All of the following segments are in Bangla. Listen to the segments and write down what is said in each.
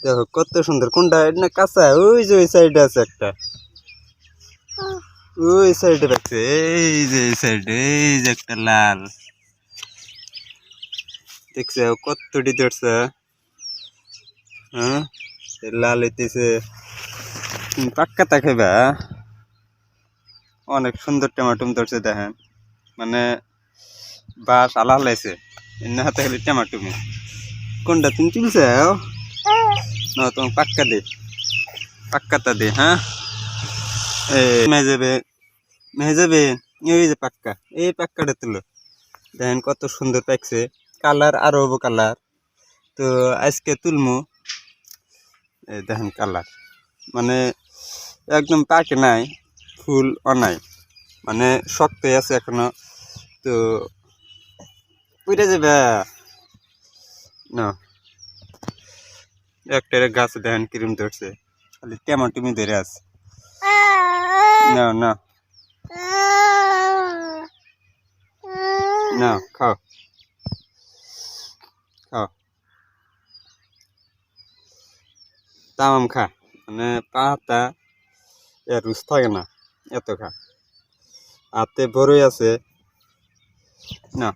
দেখো কত সুন্দর। কোনটা না কাঁচা? ওই যে ওই সাইডে আছে একটা, ওই সাইডে রাখছে। এই যে এই সাইডে এই যে একটা লাল, দেখছে কতটি ধরছে। হ্যাঁ লাল হইতেছে। পাক্কা তা খাইবা। অনেক সুন্দর টমেটো ধরছে দেখেন, মানে বাস আলা হলাইছে এমনি হাতে খালি টমেটো। কোনটা তুমি তুলছ না? তোমার পাক্কা দে, পাক্কাটা দে। হ্যাঁ মেয়ে যাবে, মেয়ে যাবে। এই যে পাক্কা, এই পাক্কাটা তুলো। দেখেন কত সুন্দর পাকছে, কালার আরো হবো কালার। তো আজকে তুলমু। এই দেখেন কালার, মানে একদম পাকে নাই, ফুল অনাই, মানে শক্তই আছে এখনো। তো উইটা যাবে না। একটা গাছে দেখেন কিরম ধরছে, খালি টমেটো ধরে আছে। না না না, খাও খাও, তামাম খা, মানে পাতা রুচ থাকে না, এত খা। হাতে বড়ই আছে না।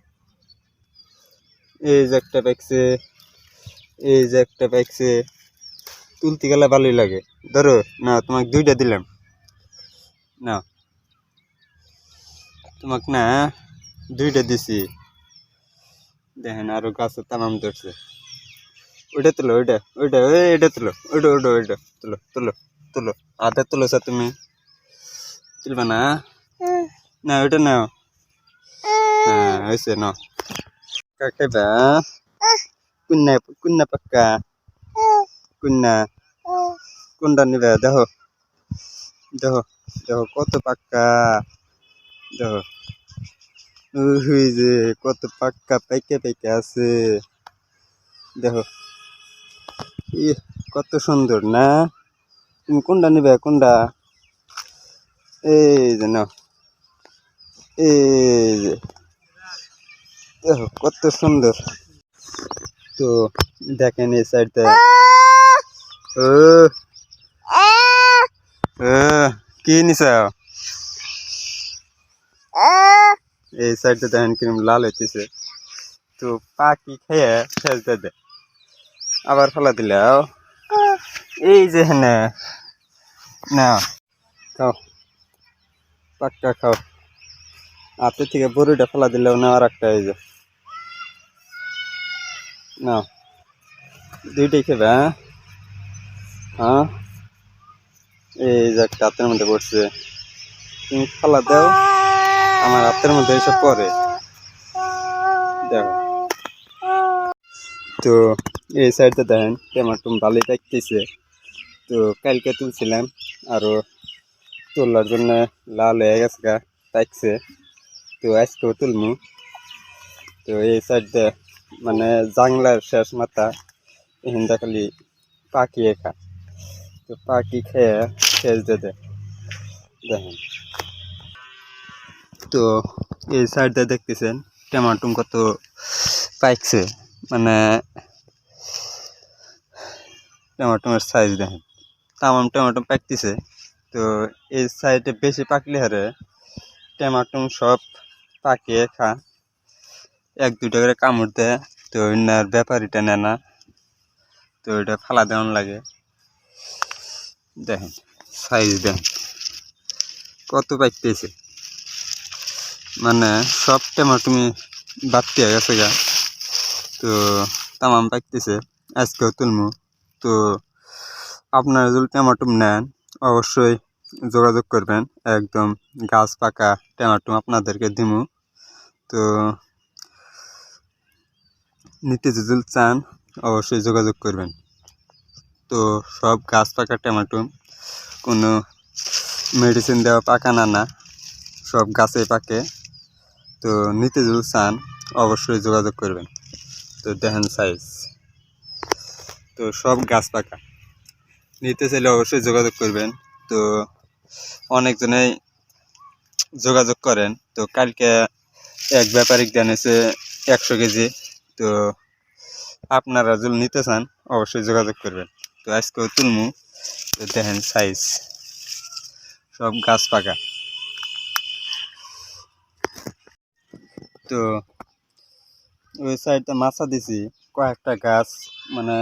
এই যে একটা পাইছে, এই যে একটা পাইছে। তুলতে গেলে ভালোই লাগে। ধরো না, তোমাকে দুইটা দিলাম না, তোমাকে না দুইটা দিছি। দেখেন আরো গাছে তামাম ধরছে। ওইটা তুলো, ওইটা ওইটা ওইটা তুলো, ওইটা ওইটা ওইটা তুলো তুলো তুলো। হাতে তুলোছ তুমি, তুলবে না? না ওইটা নাও। হ্যাঁ হয়েছে না। খাইবা কুন্না, কুন্না পাক্কা, কুন্না কোনটা নিবে? দেখো দেখো দেখো কত পাক্কা, দেখো ওই যে কত পাক্কা পাইকে পাইকে আছে। দেখো কত সুন্দর না। তুমি কোনটা নিবে? কোনটা? এই যে নাও, এই যে দেখো কত সুন্দর। তো দেখেন এই সাইডটা, ও কি নিছ? এই সাইডটা দেখেন কিরম লাল হইতেছে। তো পাখি খেয়ে ফেলতে দে, আবার ফেলা দিলে এই যে হ্যাঁ না, খাও পাক্কা খাও। হাতে থেকে বড়িটা ফেলা দিলেও না, আর একটা এই যে না, দুইটাই খেবে। হ্যাঁ হ্যাঁ এই যে একটা হাতের মধ্যে পড়ছে, তুমি ফেলা দাও, আমার হাতের মধ্যে এসে পড়ে। দেখো তো এই সাইডটা দেখেন টমেটো ভালোই পাকতেছে। তো কালকে তুলছিলাম, আরো তোলার জন্য লাল হয়ে গেছে গা, পাকছে। তো আজকেও তুলমু। তো এই সাইডটা মানে জাংলার শেষ মাথা, এখানটা খালি পাকিয়ে খা। তো পাখি খেয়ে শেষ দে দে দেখেন। তো এই সাইডটা দেখতেছেন টমেটো কত পাইকছে, মানে টমেটোর সাইজ দেখেন, তামাম টমেটো পাকতেছে। তো এই সাইডে বেশি পাকলে হারে টমেটো সব পাকিয়ে খা, এক দুটো করে কামড় দেয়। তো আর ব্যাপারীটা নেয় না, তো এটা ফালা দেওয়ান লাগে। দেখেন সাইজ দেখেন কত পাকতেছে, মানে সব টমেটো বাড়তি হয়ে গেছে গা। তো তামাম পাকতেছে, আজকেও তুলমু। তো আপনারা যদি টমেটো নেন অবশ্যই যোগাযোগ করবেন, একদম গাছ পাকা টমেটো আপনাদেরকে দিমু। তো নিতে যদি চান অবশ্যই যোগাযোগ করবেন। তো সব গাছ পাকা টমেটো, কোনো মেডিসিন দেওয়া পাকা না না, সব গাছে পাকে। তো নিতে যদি চান অবশ্যই যোগাযোগ করবেন। তো দেখেন সাইজ, তো সব গাছ পাকা, নিতে চাইলে অবশ্যই যোগাযোগ করবেন। তো অনেকজনেই যোগাযোগ করেন। তো কালকে এক ব্যাপারিক জানিয়েছে 100 কেজি। তো আপনারা যদি নিতে চান অবশ্যই যোগাযোগ করবেন। তো তো আজকেও তুলমু। তো দেখেন সাইজ সব গাছ পাকা। তো ওই সাইডটা মাছা দিছি কয়েকটা গাছ, মানে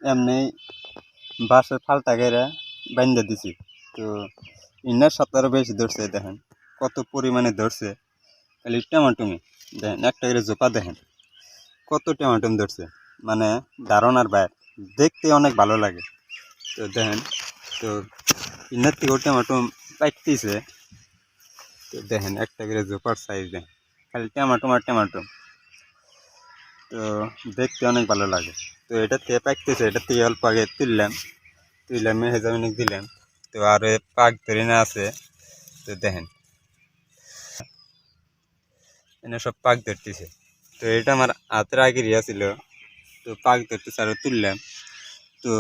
এমনি বাঁশের ফালটা গেরা বাইন্দা দিছি। তো ইনার সাথে বেশি ধরছে, দেখেন কত পরিমাণে ধরছে। খালি টমাটুমি দেখেন, একটা করে জোপা দেখেন কত টমাটম ধরছে, মানে ধারণার বাইর, দেখতে অনেক ভালো লাগে। তো দেখেন, তো ইনার থেকেও টমাটম পাইতেছে। তো দেখেন একটা করে জোপার সাইজ দেখেন, খালি টমাটম আর টমাটম। তো দেখতে অনেক ভালো লাগে। তো এটা থেকে পাকতেছে, এটা থেকে অল্প আগে তুললাম মেহেজামিনে দিলাম। তো আর পাক ধরে না আছে। তো দেখেন এনে সব পাক ধরতেছে। তো এটা আমার হাতের আগে রিয়া ছিল। তো পাক ধরতেছে আরো তুললাম। তো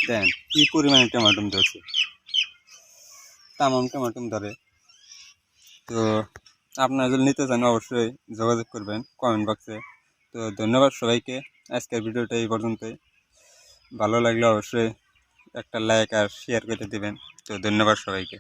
দেখেন কি পরিমাণে টমাটম ধরছে, তামাম টমাটম ধরে। তো আপনারা যদি নিতে চান অবশ্যই যোগাযোগ করবেন কমেন্ট বক্সে। তো ধন্যবাদ সবাইকে। আজকের ভিডিওটা এই পর্যন্তই। ভালো লাগলে অবশ্যই একটা লাইক আর শেয়ার করে দেবেন। তো ধন্যবাদ সবাইকে।